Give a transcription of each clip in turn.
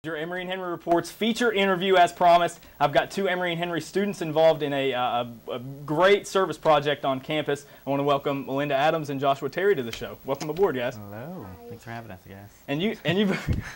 Your Emory Henry Reports feature interview as promised. I've got two Emory Henry students involved in a great service project on campus. I want to welcome Melinda Adams and Joshua Terry to the show. Welcome aboard, guys. Hello. Thanks for having us, guys. And you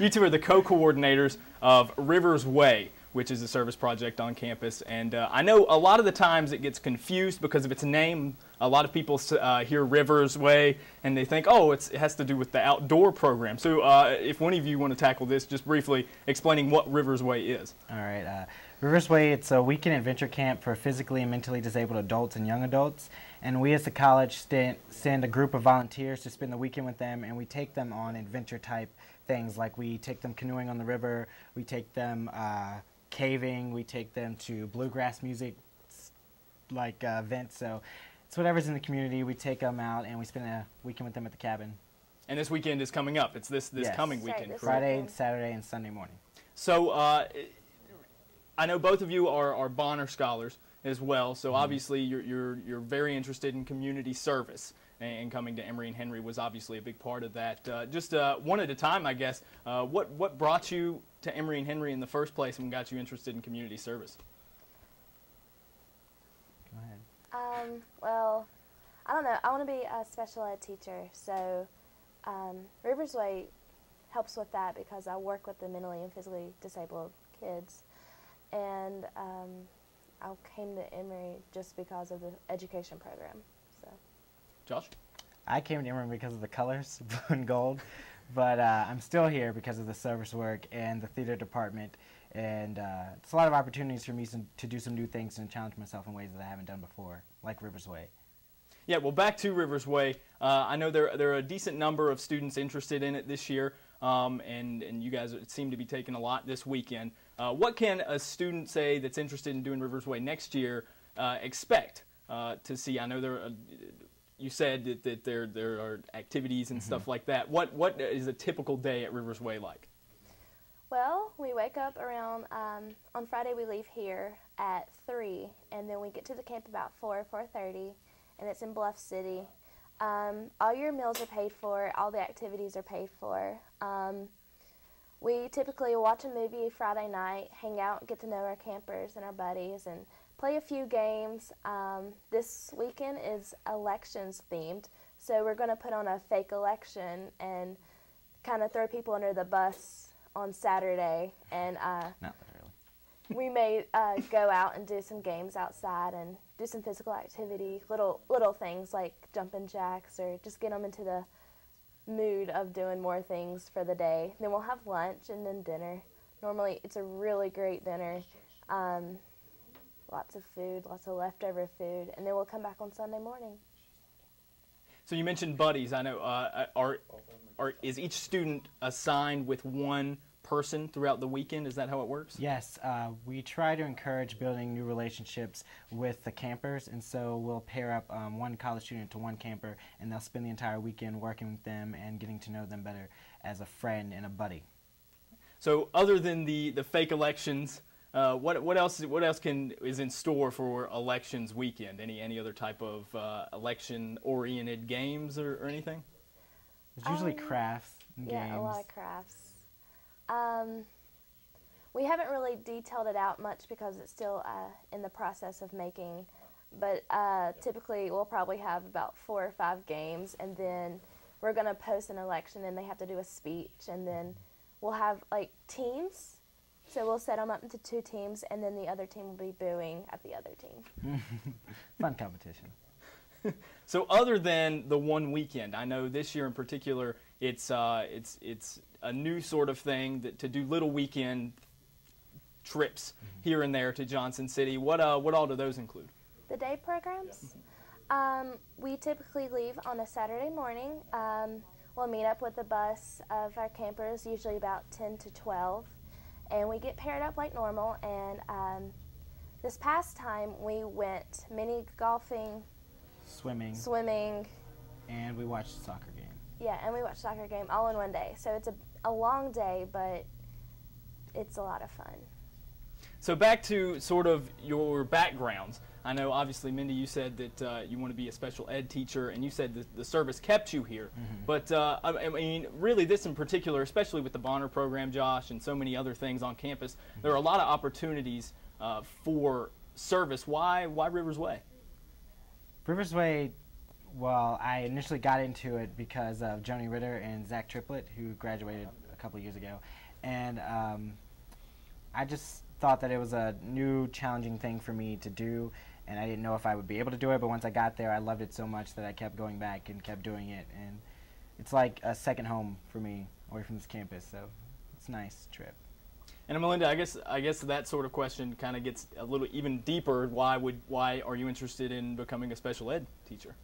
two are the co-coordinators of Rivers Way, which is a service project on campus. And I know a lot of the times it gets confused because of its name. A lot of people hear Rivers Way and they think, oh, it has to do with the outdoor program. So if one of you want to tackle this, just briefly explaining what Rivers Way is. All right. Rivers Way, it's a weekend adventure camp for physically and mentally disabled adults and young adults. And we as the college send a group of volunteers to spend the weekend with them, and we take them on adventure type things. Like we take them canoeing on the river, we take them caving, we take them to bluegrass music like events. So it's whatever's in the community. We take them out and we spend a weekend with them at the cabin. And this weekend is coming up. It's this yes. coming weekend, correct? Friday, Saturday, and Sunday morning. So I know both of you are Bonner scholars as well. So obviously you're very interested in community service, and coming to Emory Henry was obviously a big part of that. Just one at a time, I guess. What brought you to Emory Henry in the first place and got you interested in community service? Go ahead. Well, I don't know. I want to be a special ed teacher, so Rivers Way helps with that because I work with the mentally and physically disabled kids, and I came to Emory just because of the education program. So, Josh? I came to Emory because of the colors, blue and gold, but I'm still here because of the service work and the theater department. And it's a lot of opportunities for me to do some new things and challenge myself in ways that I haven't done before, like Rivers Way. Yeah, well, back to Rivers Way. I know there are a decent number of students interested in it this year, and you guys seem to be taking a lot this weekend. What can a student say that's interested in doing Rivers Way next year expect to see? I know you said that there are activities and stuff like that. What is a typical day at Rivers Way like? Well, we wake up around, on Friday we leave here at 3, and then we get to the camp about 4:30, and it's in Bluff City. All your meals are paid for, all the activities are paid for. We typically watch a movie Friday night, hang out, get to know our campers and our buddies, and play a few games. This weekend is elections themed, so we're going to put on a fake election and kind of throw people under the bus on Saturday, and Not literally. we may go out and do some games outside and do some physical activity, little things like jumping jacks, or just get them into the mood of doing more things for the day. Then we'll have lunch and then dinner. Normally it's a really great dinner, lots of food, lots of leftover food, and then we'll come back on Sunday morning. So you mentioned buddies. I know is each student assigned with one person throughout the weekend? Is that how it works? Yes, we try to encourage building new relationships with the campers, and so we'll pair up one college student to one camper, and they'll spend the entire weekend working with them and getting to know them better as a friend and a buddy. So other than the fake elections, what else is in store for elections weekend? Any other type of election-oriented games or anything? There's usually crafts and games. Yeah, a lot of crafts. We haven't really detailed it out much because it's still in the process of making, but typically we'll probably have about 4 or 5 games, and then we're going to post an election and they have to do a speech, and then we'll have like teams. So we'll set them up into 2 teams, and then the other team will be booing at the other team. Fun competition. So other than the one weekend, I know this year in particular, it's a new sort of thing to do little weekend trips here and there to Johnson City. What all do those include? The day programs? We typically leave on a Saturday morning. We'll meet up with a bus of our campers, usually about 10 to 12. And we get paired up like normal, and this past time we went mini golfing, swimming, and we watched a soccer game. Yeah, and we watched a soccer game all in one day. So it's a long day, but it's a lot of fun. So back to sort of your backgrounds. I know, obviously, Mindy, you said that you want to be a special ed teacher, and you said the service kept you here. But, I mean, really, this in particular, especially with the Bonner program, Josh, and so many other things on campus, there are a lot of opportunities for service. Why Rivers Way? Rivers Way, well, I initially got into it because of Joni Ritter and Zach Triplett, who graduated a couple of years ago. And I just thought that it was a new, challenging thing for me to do, and I didn't know if I would be able to do it, but once I got there, I loved it so much that I kept going back and kept doing it. And it's like a second home for me away from this campus, so it's a nice trip. And Melinda, I guess that sort of question kind of gets a little even deeper. Why are you interested in becoming a special ed teacher?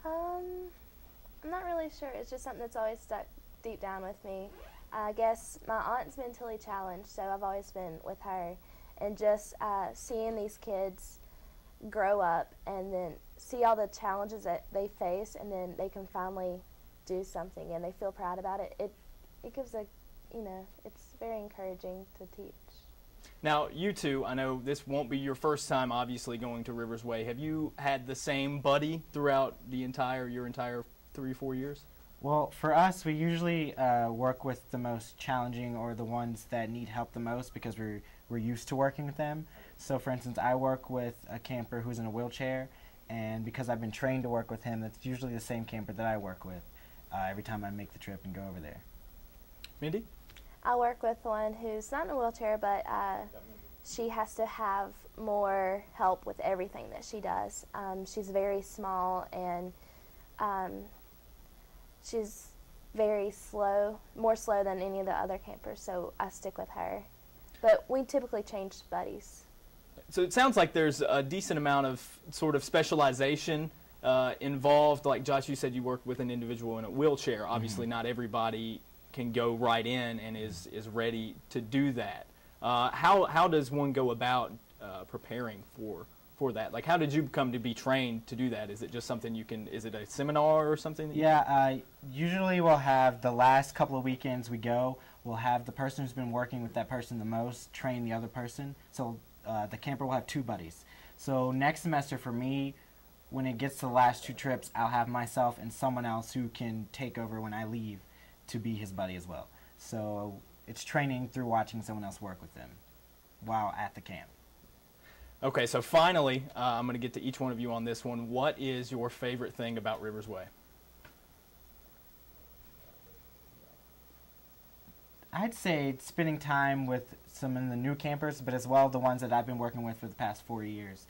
I'm not really sure. It's just something that's always stuck deep down with me. I guess my aunt's mentally challenged, so I've always been with her. And just seeing these kids grow up and then see all the challenges that they face, and then they can finally do something and they feel proud about it, it gives a, it's very encouraging to teach. Now, you two, I know this won't be your first time, obviously, going to Rivers Way. Have you had the same buddy throughout your entire 3 or 4 years? Well, for us, we usually work with the most challenging or the ones that need help the most because we're used to working with them. So, for instance, I work with a camper who's in a wheelchair, and because I've been trained to work with him, that's usually the same camper that I work with every time I make the trip and go over there. Mindy? I work with one who's not in a wheelchair, but she has to have more help with everything that she does. She's very small, and she's very slow, more slow than any of the other campers, so I stick with her. But we typically change buddies. So it sounds like there's a decent amount of sort of specialization involved. Like Josh, you said you work with an individual in a wheelchair. Obviously, not everybody can go right in and is ready to do that. How does one go about preparing for that? Like, how did you come to be trained to do that? Is it just something is it a seminar or something? Usually we'll have the last couple of weekends we'll have the person who's been working with that person the most train the other person. So the camper will have 2 buddies. So next semester for me, when it gets to the last 2 trips, I'll have myself and someone else who can take over when I leave to be his buddy as well. So it's training through watching someone else work with them while at the camp. Okay, so finally, I'm going to get to each one of you on this one. What is your favorite thing about Rivers Way? I'd say spending time with some of the new campers, but as well the ones that I've been working with for the past 4 years.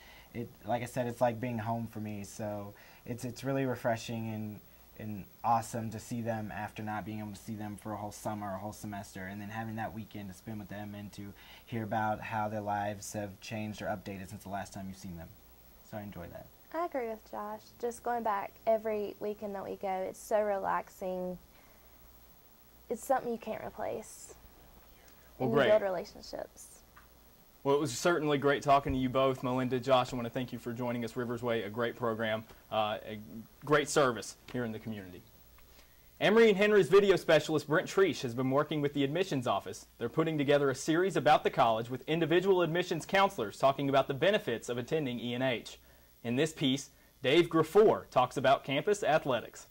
Like I said, it's like being home for me, so it's really refreshing and awesome to see them after not being able to see them for a whole summer or a whole semester, and then having that weekend to spend with them and to hear about how their lives have changed or updated since the last time you've seen them. So I enjoy that. I agree with Josh. Just going back every weekend that we go, it's so relaxing. It's something you can't replace. Well, and great. You build relationships. Well, it was certainly great talking to you both. Melinda, Josh, I want to thank you for joining us. Rivers Way, a great program, a great service here in the community. Emory and Henry's video specialist, Brent Treesh, has been working with the admissions office. They're putting together a series about the college with individual admissions counselors talking about the benefits of attending E&H. In this piece, Dave Graffour talks about campus athletics.